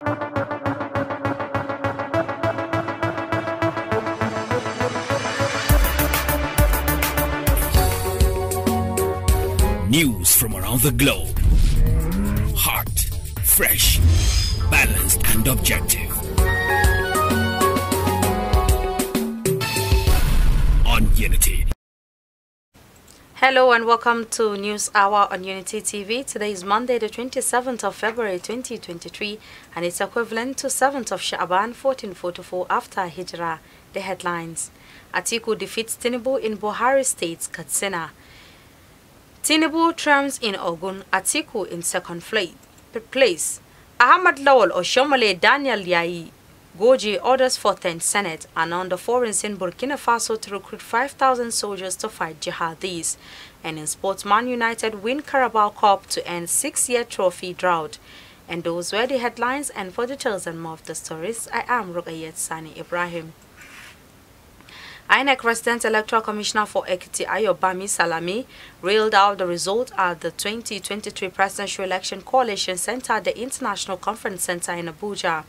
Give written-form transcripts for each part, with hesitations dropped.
News from around the globe. Hot, fresh, balanced and objective. On Unity. Hello and welcome to News Hour on Unity TV. Today is Monday the 27th of February 2023 and it's equivalent to 7th of Sha'ban 1444 after Hijrah. The headlines. Atiku defeats Tinubu in Buhari State's Katsina. Tinubu triumphs in Ogun, Atiku in second place. Ahmad Lawal Oshomole Daniel Yayi Goji orders for 10th Senate and on the foreigns in Burkina Faso to recruit 5,000 soldiers to fight jihadis. And in sports, Man United win Carabao Cup to end 6-year trophy drought. And those were the headlines, and for details and more of the stories, I am Rukayet Sani Ibrahim. INEC Resident Electoral Commissioner for Ekiti Ayobami Salami reeled out the result at the 2023 Presidential Election Coalition Center at the International Conference Center in Abuja.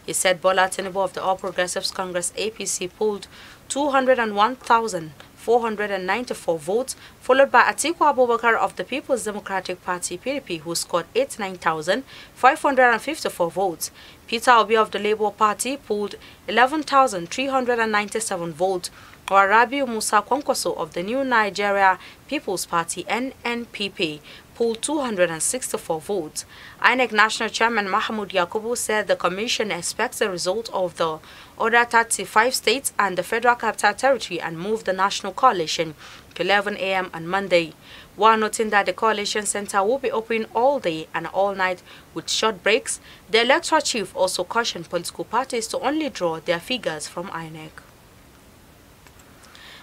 He said Bola Tinubu of the All Progressives Congress APC polled 201,494 votes, followed by Atiku Abubakar of the People's Democratic Party PDP, who scored 89,554 votes. Peter Obi of the Labour Party polled 11,397 votes, while Rabiu Musa Kwankwaso of the New Nigeria People's Party NNPP polled 264 votes. INEC National Chairman Mahmoud Yakubu said the Commission expects the result of the other 35 states and the Federal Capital Territory and moved the National Coalition to 11 a.m. on Monday, while noting that the Coalition Center will be open all day and all night with short breaks. The Electoral Chief also cautioned political parties to only draw their figures from INEC.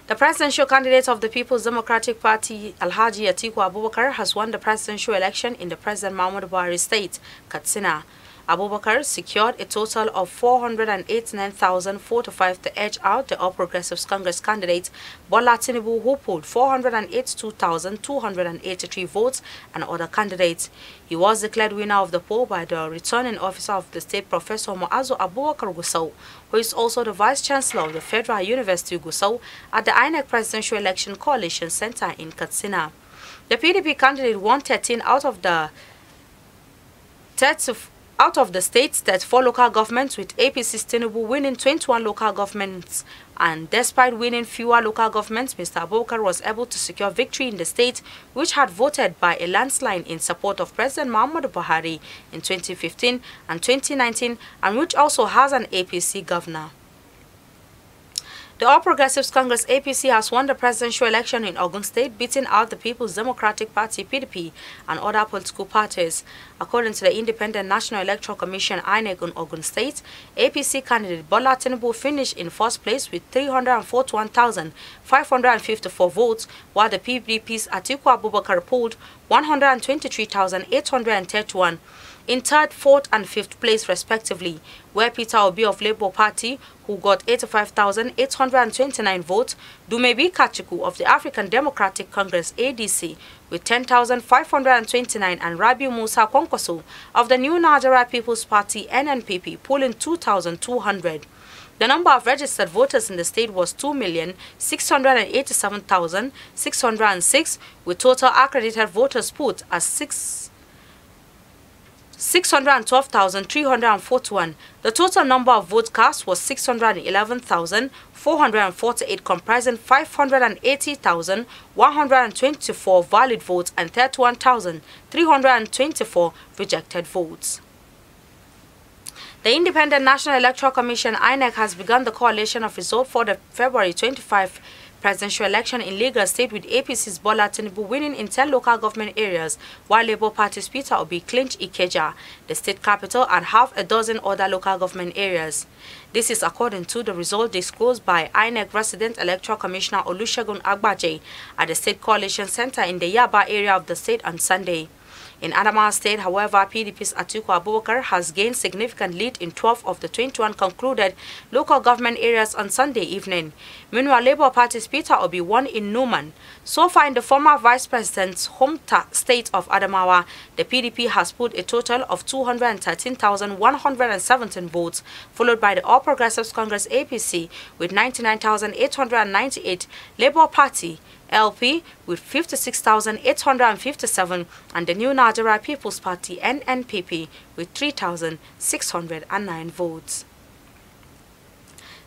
The presidential candidate of the People's Democratic Party, Alhaji Atiku Abubakar, has won the presidential election in the President Muhammadu Buhari state, Katsina. Abubakar secured a total of 489,045 to edge out the All Progressives Congress candidate Bola Tinubu, who polled 482,283 votes, and other candidates. He was declared winner of the poll by the returning officer of the state, Professor Muazu Abubakar Gusau, who is also the Vice Chancellor of the Federal University Gusau at the INEC Presidential Election Coalition Center in Katsina. The PDP candidate won 13 out of the states that 4 local governments, with APC's Tinubu winning 21 local governments. And despite winning fewer local governments, Mr. Abubakar was able to secure victory in the state, which had voted by a landslide in support of President Muhammadu Buhari in 2015 and 2019, and which also has an APC governor. The All Progressives Congress APC has won the presidential election in Ogun State, beating out the People's Democratic Party PDP and other political parties. According to the Independent National Electoral Commission INEC in Ogun State, APC candidate Bola Tinubu finished in first place with 341,554 votes, while the PDP's Atiku Abubakar polled 123,831. in third, fourth and fifth place respectively, where Peter Obi of Labour Party, who got 85,829 votes, Dumebi Kachiku of the African Democratic Congress ADC with 10,529, and Rabiu Musa Kwankwaso of the New Nigeria People's Party NNPP polling 2,200. The number of registered voters in the state was 2,687,606, with total accredited voters put as 612,341. The total number of votes cast was 611,448, comprising 580,124 valid votes and 31,324 rejected votes. The Independent National Electoral Commission INEC has begun the collation of results for the February 25 presidential election in Lagos State, with APC's Bola Tinubu winning in 10 local government areas, while Labour Party's Peter Obi clinched Ikeja, the state capital, and half a dozen other local government areas. This is according to the result disclosed by INEC Resident Electoral Commissioner Olusegun Agbaje at the State Coalition Center in the Yaba area of the state on Sunday. In Adamawa State, however, PDP's Atiku Abubakar has gained significant lead in 12 of the 21 concluded local government areas on Sunday evening. Meanwhile, Labour Party's Peter Obi won in Numan. So far in the former Vice President's home state of Adamawa, the PDP has put a total of 213,117 votes, followed by the All Progressives Congress APC with 99,898, Labour Party LP with 56,857 and the New Nigeria People's Party NNPP with 3,609 votes.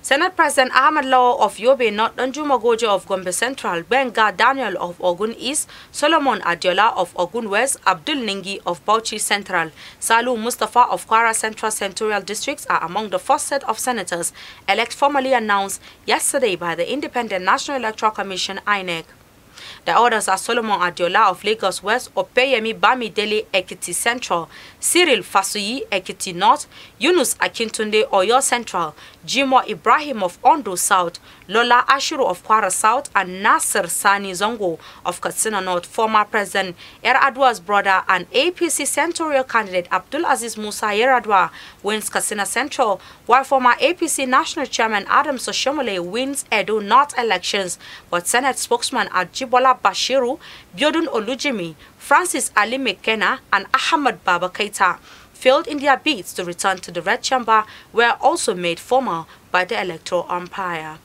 Senate President Ahmed Law of Yobe North, Danjuma Goje of Gombe Central, Benga Daniel of Ogun East, Solomon Adiola of Ogun West, Abdul Ningi of Bauchi Central, Salu Mustafa of Kwara Central Senatorial Districts are among the first set of senators elect formally announced yesterday by the Independent National Electoral Commission INEC. The others are Solomon Adiola of Lagos West, Opeyemi Bamidele Ekiti Central, Cyril Fasuyi Ekiti North, Yunus Akintunde Oyo Central, Jimo Ibrahim of Ondo South, Lola Ashiru of Kwara South, and Nasser Sani Zongo of Katsina North. Former President Yar'Adua's brother and APC senatorial candidate Abdul Aziz Musa Yar'Adua wins Katsina Central, while former APC National Chairman Adam Soshomole wins Edo North elections. But Senate spokesman Ajibola Bashiru, Biodun Olujimi, Francis Ali Mekena, and Ahmad Baba Keita failed in their bids to return to the Red Chamber, were also made formal by the electoral umpire.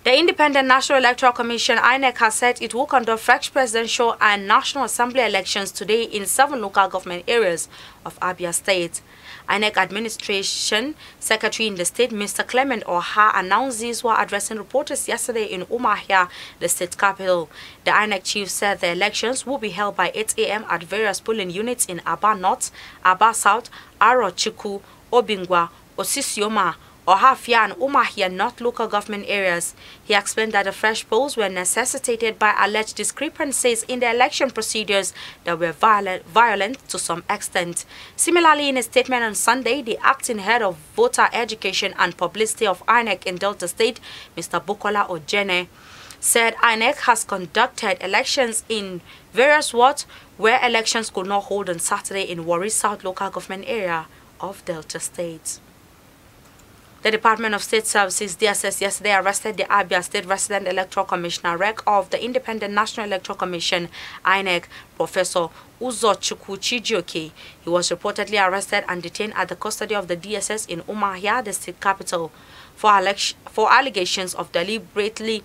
The Independent National Electoral Commission INEC has said it will conduct fresh presidential and National Assembly elections today in 7 local government areas of Abia State. INEC Administration Secretary in the state, Mr. Clement Oha, announced these while addressing reporters yesterday in Umuahia, the state capital. The INEC chief said the elections will be held by 8 a.m. at various polling units in Aba North, Aba South, Arochukwu, Obingwa, Osisioma, Ohafia and Umuahia North local government areas. He explained that the fresh polls were necessitated by alleged discrepancies in the election procedures that were violent to some extent. Similarly, in a statement on Sunday, the acting head of voter education and publicity of INEC in Delta State, Mr. Bukola Ojene, said INEC has conducted elections in various wards where elections could not hold on Saturday in Warri South local government area of Delta State. The Department of State Services, DSS, yesterday arrested the Abia State Resident Electoral Commissioner (REC) of the Independent National Electoral Commission, INEC, Professor Uzochukwu Chijioke. He was reportedly arrested and detained at the custody of the DSS in Umuahia, the state capital, for allegations of deliberately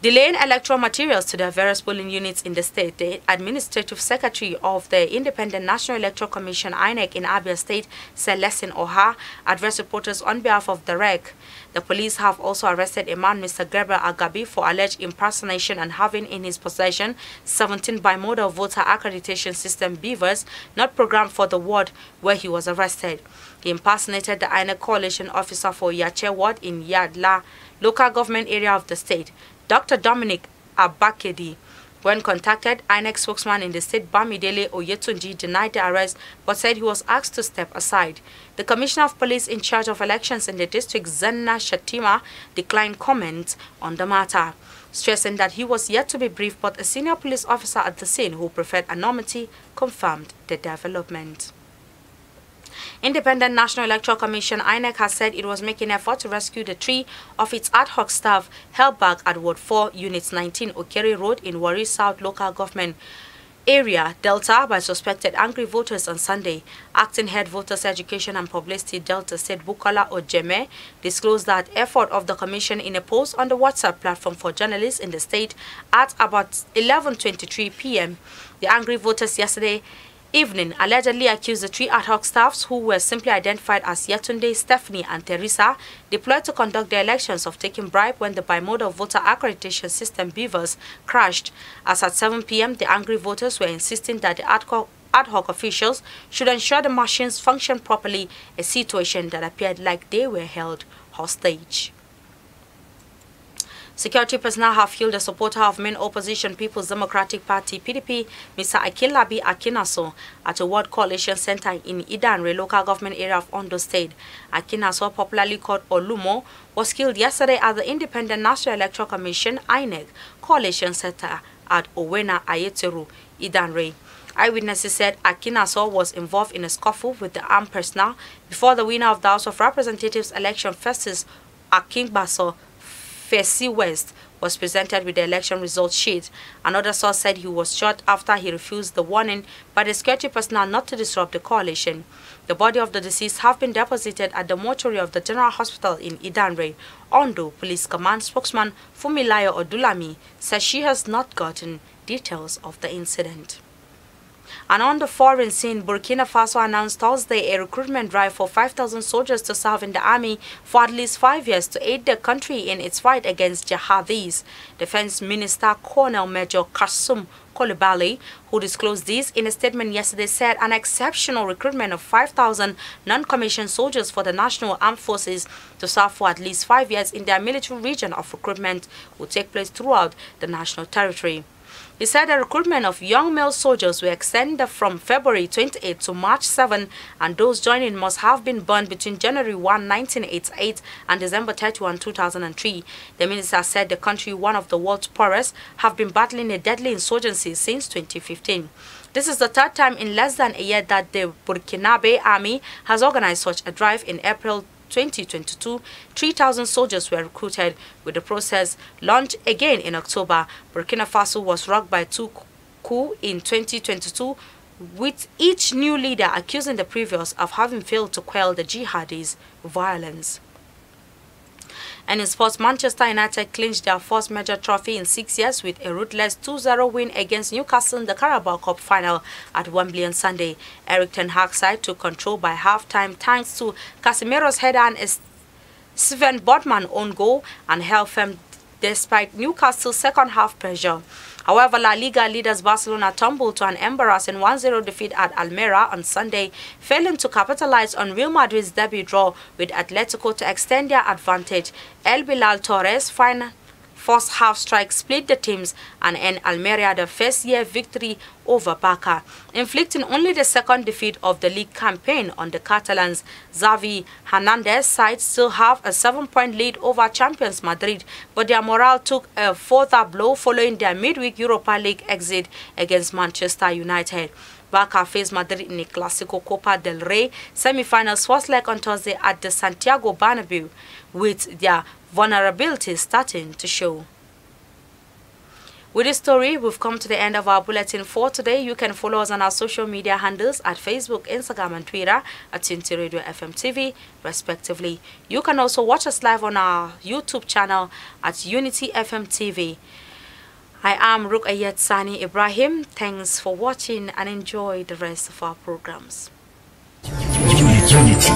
delaying electoral materials to the various polling units in the state. The Administrative Secretary of the Independent National Electoral Commission INEC in Abia State, Celestin Oha, addressed reporters on behalf of the REC. The police have also arrested a man, Mr. Gabriel Agabi, for alleged impersonation and having in his possession 17 bimodal voter accreditation system beavers not programmed for the ward where he was arrested. He impersonated the INEC coalition officer for Yache ward in Yadla, local government area of the state, Dr. Dominic Abakedi. When contacted, INEC spokesman in the state, Bamidele Oyetunji, denied the arrest but said he was asked to step aside. The Commissioner of Police in charge of elections in the district, Zenna Shatima, declined comment on the matter, stressing that he was yet to be briefed, but a senior police officer at the scene who preferred anonymity confirmed the development. Independent National Electoral Commission INEC has said it was making effort to rescue the 3 of its ad hoc staff held back at Ward 4, Unit 19, Okeri Road in Warri South local government area, Delta, by suspected angry voters on Sunday. Acting Head Voters Education and Publicity Delta State Bukola Ojeme disclosed that effort of the Commission in a post on the WhatsApp platform for journalists in the state at about 11:23 p.m. The angry voters yesterday evening allegedly accused the 3 ad hoc staffs, who were simply identified as Yetunde, Stephanie and Teresa, deployed to conduct the elections, of taking bribe when the bimodal voter accreditation system beavers crashed. As at 7 p.m, the angry voters were insisting that the ad hoc officials should ensure the machines function properly, a situation that appeared like they were held hostage. Security personnel have killed a supporter of main opposition People's Democratic Party (PDP), Mr. Akilabi Akinaso, at a ward coalition center in Idanre local government area of Ondo State. Akinaso, popularly called Olumo, was killed yesterday at the Independent National Electoral Commission (INEC) coalition center at Owena Ayeteru, Idanre. Eyewitnesses said Akinaso was involved in a scuffle with the armed personnel before the winner of the House of Representatives election, Festus Akingbaso Fesi West, was presented with the election results sheet. Another source said he was shot after he refused the warning by the security personnel not to disrupt the coalition. The body of the deceased have been deposited at the mortuary of the General Hospital in Idanre. Ondo Police Command spokesman Fumilayo Odulami says she has not gotten details of the incident. And on the foreign scene, Burkina Faso announced Thursday a recruitment drive for 5,000 soldiers to serve in the army for at least 5 years to aid the country in its fight against jihadis. Defense Minister Colonel Major Kasum Kolibali, who disclosed this in a statement yesterday, said an exceptional recruitment of 5,000 non-commissioned soldiers for the National Armed Forces to serve for at least 5 years in their military region of recruitment will take place throughout the national territory. He said the recruitment of young male soldiers will extend from February 28 to March 7, and those joining must have been born between January 1, 1988 and December 31, 2003. The minister said the country, one of the world's poorest, have been battling a deadly insurgency since 2015. This is the third time in less than a year that the Burkinabe army has organized such a drive. In April 2022, 3,000 soldiers were recruited, with the process launched again in October. Burkina Faso was rocked by two coups in 2022, with each new leader accusing the previous of having failed to quell the jihadis' violence. And in sports, Manchester United clinched their first major trophy in 6 years with a ruthless 2-0 win against Newcastle in the Carabao Cup final at Wembley on Sunday. Eric Ten Hag's side took control by half-time thanks to Casemiro's header and a Sven Botman own goal, and held firm despite Newcastle's second-half pressure. However, La Liga leaders Barcelona tumbled to an embarrassing 1-0 defeat at Almeria on Sunday, failing to capitalize on Real Madrid's debut draw with Atletico to extend their advantage. El Bilal Torres' first half strike split the teams and earned Almeria the first-year victory over Barca, inflicting only the second defeat of the league campaign on the Catalans. Xavi Hernandez's side still have a 7-point lead over champions Madrid, but their morale took a further blow following their midweek Europa League exit against Manchester United. Barca faced Madrid in a Clásico Copa del Rey semi-finals first leg on Thursday at the Santiago Bernabeu, with their vulnerabilities starting to show. With this story, we've come to the end of our bulletin for today. You can follow us on our social media handles at Facebook, Instagram and Twitter at TUNTBE Radio FM TV, respectively. You can also watch us live on our YouTube channel at Unity FM TV. I am Rukayat Sani Ibrahim. Thanks for watching and enjoy the rest of our programs. Unity.